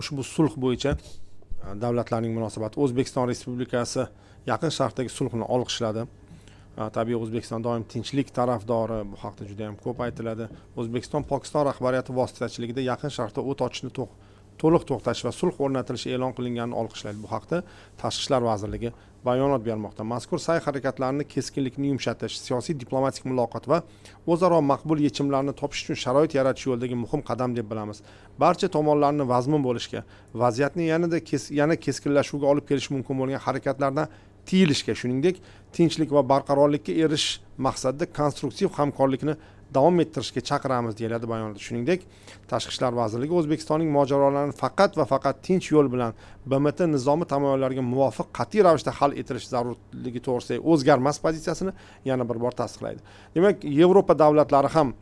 ushbu sulh bo'yicha davlatlarning munosabati. O'zbekiston Respublikasi Yaqin Sharqdagi sulhni olqishladi. Tabiiy O'zbekiston doim tinchlik tarafdori, bu haqda juda ham ko'p aytiladi. O'zbekiston Pokiston rahbariyati vositachiligida Yaqin Sharqda o't ochishni to'liq to'xtatish va sulh o'rnatilishi e'lon qilinganini olqishlaydi. Bu haqda Tashqi ishlar vazirligi bayonot bermoqda. Mazkur sa'y-harakatlarni keskinlikni yumshatish, siyosiy diplomatik muloqot va o'zaro maqbul yechimlarni topish uchun sharoit yaratish yo'lidagi muhim qadam deb bilamiz. Barcha tomonlarni vazmin bo'lishga, vaziyatni yana keskinlashuvga olib kelish mumkin bo'lgan harakatlardan tiyilishga, shuningdek tinchlik va barqarorlikka erishish maqsadida konstruktiv hamkorlikni davom ettirishga chaqiramiz deyiladi bayonotda. Shuningdek, Tashqi ishlar vazirligi O'zbekistonning mojarolarini faqat va faqat tinch yo'l bilan BMT nizomi tamoyillariga muvofiq qat'iy ravishda hal etilish zarurligi to'g'risidagi o'zgarmas pozitsiyasini yana bir bor tasdiqlaydi. Demak, Yevropa davlatlari ham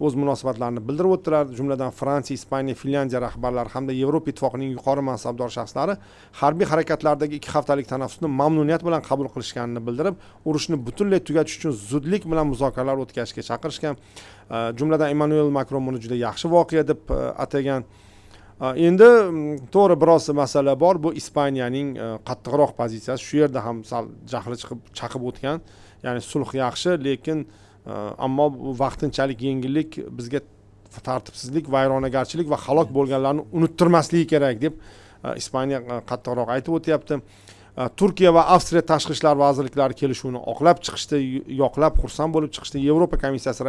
o'z munosabatlarini bildirib o'tdilar. Jumladan Fransiya, Ispaniya, Finlandiya rahbarlari hamda Yevropa ittifoqining yuqori mansabdor shaxslari harbiy harakatlardagi 2 haftalik tanaffusni mamnuniyat bilan qabul qilishganini bildirib, urushni butunlay tugatish uchun zudlik bilan muzokaralar o'tkazishga chaqirishgan. Jumladan Emmanuel Macron buni juda yaxshi voqea deb atagan. Endi to'g'ri biroz masala bor. Bu Ispaniyaning qattiqroq pozitsiyasi. Shu yerda ham sal jahli chaqib o'tgan. Ya'ni sulh yaxshi, lekin ammo bu vaqtinchalik yengillik bizga tartibsizlik, vayronagarchilik va halok bo'lganlarni unuttirmasligi kerak deb Ispaniya qattiqroq aytib o'tyapti. Turkiya va Avstriya tashqi ishlar vazirliklari kelishuvni oqlab chiqishdi, yoqlab xursand bo'lib chiqishdi. Yevropa komissiyasi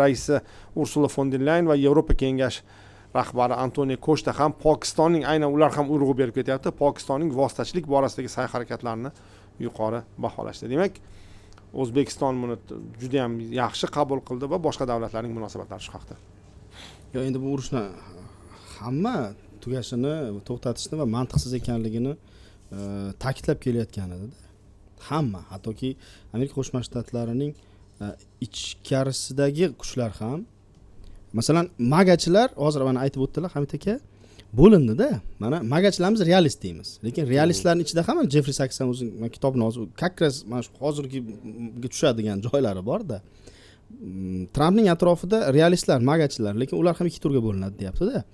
raisi Ursula von der Leyen va Yevropa kengashi rahbari Antonio Costa ham Pokistonning, aynan ular ham urg'u berib ketyapti, Pokistonning vositachilik borasidagi sa'y-harakatlarini yuqori baholashdi. Demak, O'zbekiston buni juda ham yaxshi qabul qildi va boshqa davlatlarning munosabatlari shu haqda. Endi bu urushni hamma tugashini, to'xtatishni va mantiqsiz ekanligini ta'kidlab kelayotgan edi. Hamma, hattoki Amerika Qo'shma Shtatlarining ichkarisidagi kuchlar ham, masalan, magachilar hozir mana aytib o'tdilar, Hamid aka, bo'lindi-da. Mana magachilarimiz realist deymiz. Lekin realistlarning ichida ham Jeffrey Sachsdan o'zi kitobni hozir kakras mana shu hozirgiga tushadigan joylari bor-da. Trampning atrofida realistlar, magachilar, lekin ular ham 2 turga bo'linadi, deyapti-da.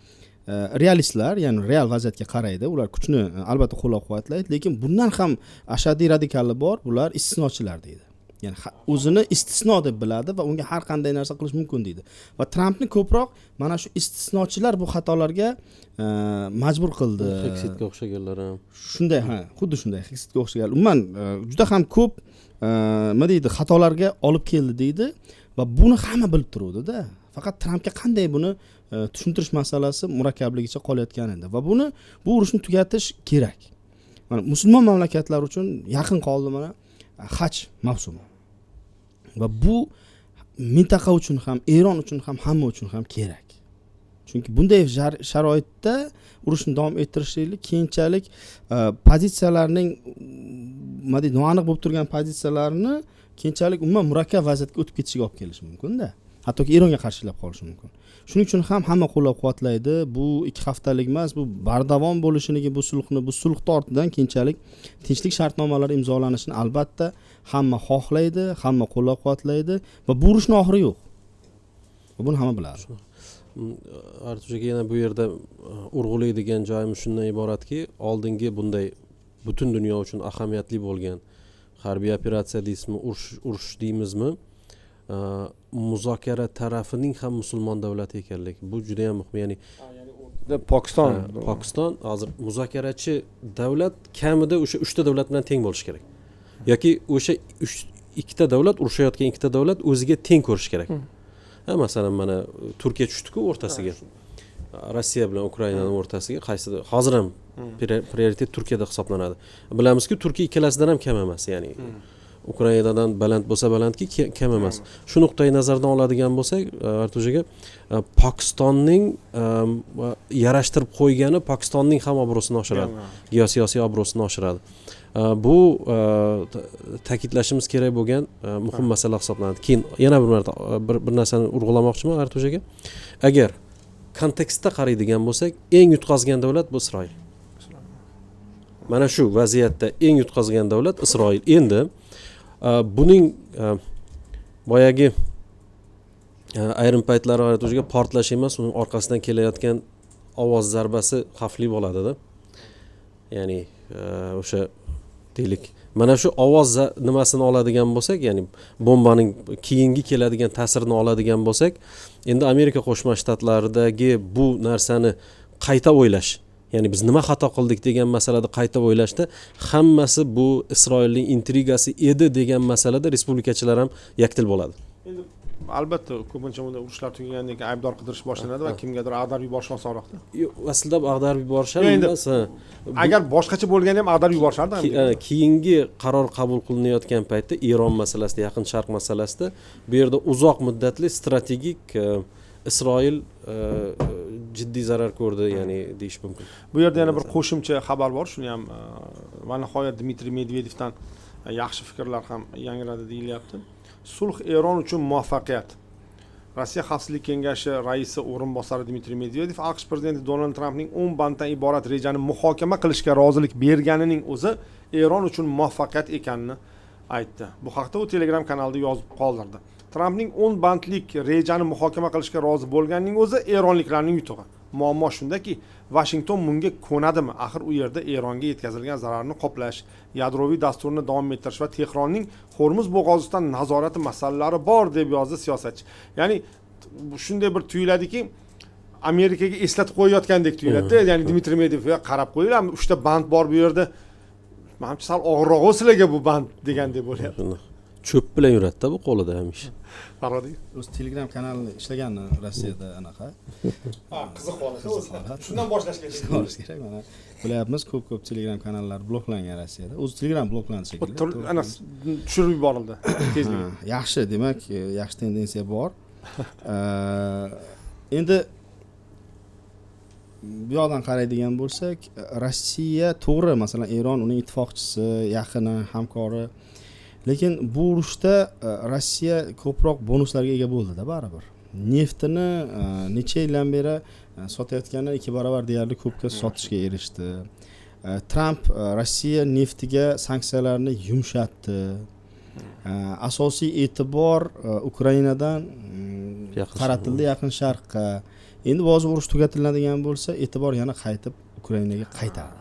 Realistlar, ya'ni real vaziyatga qaraydi, ular kuchni albatta qo'llab-quvvatlaydi, lekin bundan ham ashaddiy radikalli bor, bular istisnochilar deydi. Ya'ni o'zini istisno deb biladi va unga har qanday narsa qilish mumkin deydi. Va Trampni ko'proq mana shu istisnochilar bu xatolarga majbur qildi. Hexitga o'xshaganlar ham. Shunday, xuddi shunday Hexitga o'xshagan. Umuman juda ham ko'p nima deydi, xatolarga olib keldi deydi va buni hamma bilib turuvdi-da. Faqat Trampga qanday buni tushuntirish masalasi murakkabligicha qolayotgan edi va bu urushni tugatish kerak. Mana musulmon mamlakatlar uchun yaqin qoldi mana Haj mavsumi. Va bu mintaqa uchun ham, Eron uchun ham, hamma uchun ham kerak. Chunki bunday sharoitda urushni davom ettirishlik keyinchalik pozitsiyalarning noaniq bo'lib turgan pozitsiyalarini keyinchalik umuman murakkab vaziyatga o'tib ketishiga olib kelishi mumkin-da. Hattoki Eronga qarshilab qolishi mumkin. Shuning uchun ham hamma qo'llab-quvvatlaydi. Bu 2 haftalik emas, bu bardavom bo'lishligi, bu sulh tortidan keyinchalik tinchlik shartnomalari imzolanishini albatta hamma xohlaydi, hamma qo'llab-quvvatlaydi va bu urushning oxiri yo'q. Va buni hamma biladi. Artujaga yana bu yerda urg'ulaydigan joyimiz shundan iboratki, oldingi bunday butun dunyo uchun ahamiyatli bo'lgan harbiy operatsiya deysizmi, urush deymizmi, muzokara tarafining ham musulmon davlati ekanligi. Bu juda ham muhim. Ya'ni Pokiston hozir muzokarachi davlat kamida o'sha 3 ta davlat bilan teng bo'lishi kerak. Yoki o'sha 2 ta davlat, urushayotgan 2 ta davlat o'ziga teng ko'rish kerak. Masalan, mana Turkiya tushdi-ku o'rtasiga. Rossiya bilan Ukrainaning o'rtasiga qaysidir hozir ham prioritet Turkiyada hisoblanadi. Bilamizki, Turkiya ikkalasidan ham kam emas, ya'ni Ukrainadan baland bo'lsa balandki kam emas. Shu nuqtai nazardan oladigan bo'lsak, Artujaga Pokistonning yarashtirib qo'ygani Pokistonning ham obro'sini oshiradi. Geosiyosiy obro'sini oshiradi. Bu ta'kidlashimiz kerak bo'lgan muhim masala hisoblanadi. Keyin yana bir marta bir narsani urg'ulamoqchiman Artujaga. Agar kontekstda qaraydigan bo'lsak, eng yutqazgan davlat bu Isroil. Mana shu vaziyatda eng yutqazgan davlat Isroil. Endi buning boyagi ayrim paytlar Artujaga portlash emas, uning orqasidan kelayotgan ovoz zarbasi xavfli bo'ladida. Ya'ni o'sha deylik mana shu ovoz nimasini oladigan bo'lsak, ya'ni bombaning keyingi keladigan ta'sirini oladigan bo'lsak, endi Amerika Qo'shma Shtatlaridagi bu narsani qayta o'ylash, ya'ni biz nima xato qildik degan masalada qayta o'ylashda hammasi bu Isroilning intrigasi edi degan masalada respublikachilar ham yakdil bo'ladi. Endi albatta ko'pincha bunda urushlar tugagandan keyin aybdor qidirish boshlanadi va kimgadir ag'darib yuborish osonroqda. Aslida ag'darib yuborishadi emas. Agar boshqacha bo'lganda ham ag'darib yuborishardi. Keyingi qaror qabul qilinayotgan paytda Eron masalasida, Yaqin Sharq masalasida bu yerda uzoq muddatli strategik Isroil jiddiy zarar ko'rdi, ya'ni deyish mumkin. Bu yerda yana bir qo'shimcha xabar bor, shuni ham va nihoyat Dmitriy Medvedevdan yaxshi fikrlar ham yangradi deyilyapti. Sulh Eron uchun muvaffaqiyat. Rossiya Xavfsizlik kengashi raisi o'rinbosari Dmitriy Medvedev AQSh prezidenti Donald Trampning 10 banddan iborat rejani muhokama qilishga rozilik berganining o'zi Eron uchun muvaffaqiyat ekanini aytdi. Bu haqda u Telegram kanalida yozib qoldirdi. Trampning 10 bandlik rejani muhokama qilishga rozi bo'lganining o'zi eronliklarning yutug'i. Muammo shundaki, Washington bunga ko'nadimi? Axir u yerda Eronga yetkazilgan zararni qoplash, yadroviy dasturni davom ettirish va Tehronning Hormuz bo'g'ozidan nazorati masalalari bor deb yozdi siyosatchi. Ya'ni shunday bir tuyuladiki, Amerikaga eslatib qo'yayotgandek tuyuladi. Ya'ni Dmitriy Medvedevga qarab qo'yinglar, 3 ta band bor bu yerda. Menimcha sal og'irroq sizlarga bu band degandek bo'lyapti. Cho'p bilan yuradida bu qo'lida hamisha. Parodi. O'z Telegram kanalini ishlaganni Rossiyada anaqa. Qiziq holat. Shundan boshlash kerak. Mana bilyapmiz, ko'p Telegram kanallar bloklangan Rossiyada. O'zi Telegram bloklandi shekilli. Ana tushirib yuborildi tezlikda. Yaxshi, demak, yaxshi tendensiya bor. Endi bu yoqdan qaraydigan bo'lsak, Rossiya to'g'ri, masalan, Eron uning ittifoqchisi, yaqini, hamkori. Lekin bu urushda Rossiya ko'proq bonuslarga ega bo'ldi-da baribir. Neftini necha yildan beri sotayotgani 2 barobar deyarli ko'pga sotishga erishdi. Tramp Rossiya neftiga sanksiyalarni yumshatdi. Asosiy e'tibor Ukrainadan qaratildi Yaqin Sharqqa. Endi hozir urush tugatiladigan bo'lsa, e'tibor yana qaytib Ukrainaga qaytadi.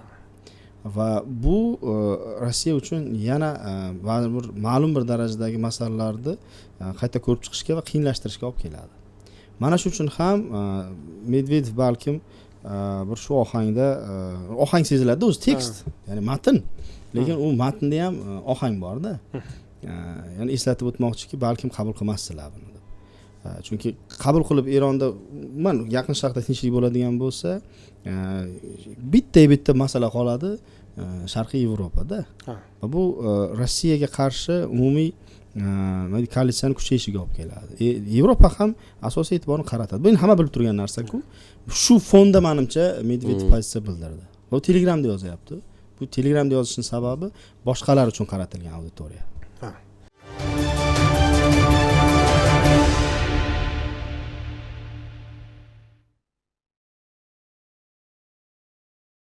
Va bu Rossiya uchun yana ma'lum bir darajadagi masalalarni qayta ko'rib chiqishga va qiyinlashtirishga olib keladi. Mana shu uchun ham Medvedev balkim bir shu ohangda ohang seziladi, o'zi tekst, ya'ni matn. Lekin u matnda ham ohang bor-da. Ya'ni eslatib o'tmoqchiki, balkim qabul qilmasdilar buni. Chunki qabul qilib Eronda umuman Yaqin Sharqda tinchlik bo'ladigan bo'lsa, bitta masala qoladi Sharqiy Yevropada. Va bu Rossiyaga qarshi umumiy koalitsiyani kuchayishiga olib keladi. Yevropa ham asosiy e'tiborni qaratadi. Bu hamma bilib turgan narsa-ku. Shu fonda menimcha Medvedev pozitsiya bildirdi. Bu Telegramda yozyapti. Bu Telegramda yozishning sababi boshqalar uchun qaratilgan auditoriya.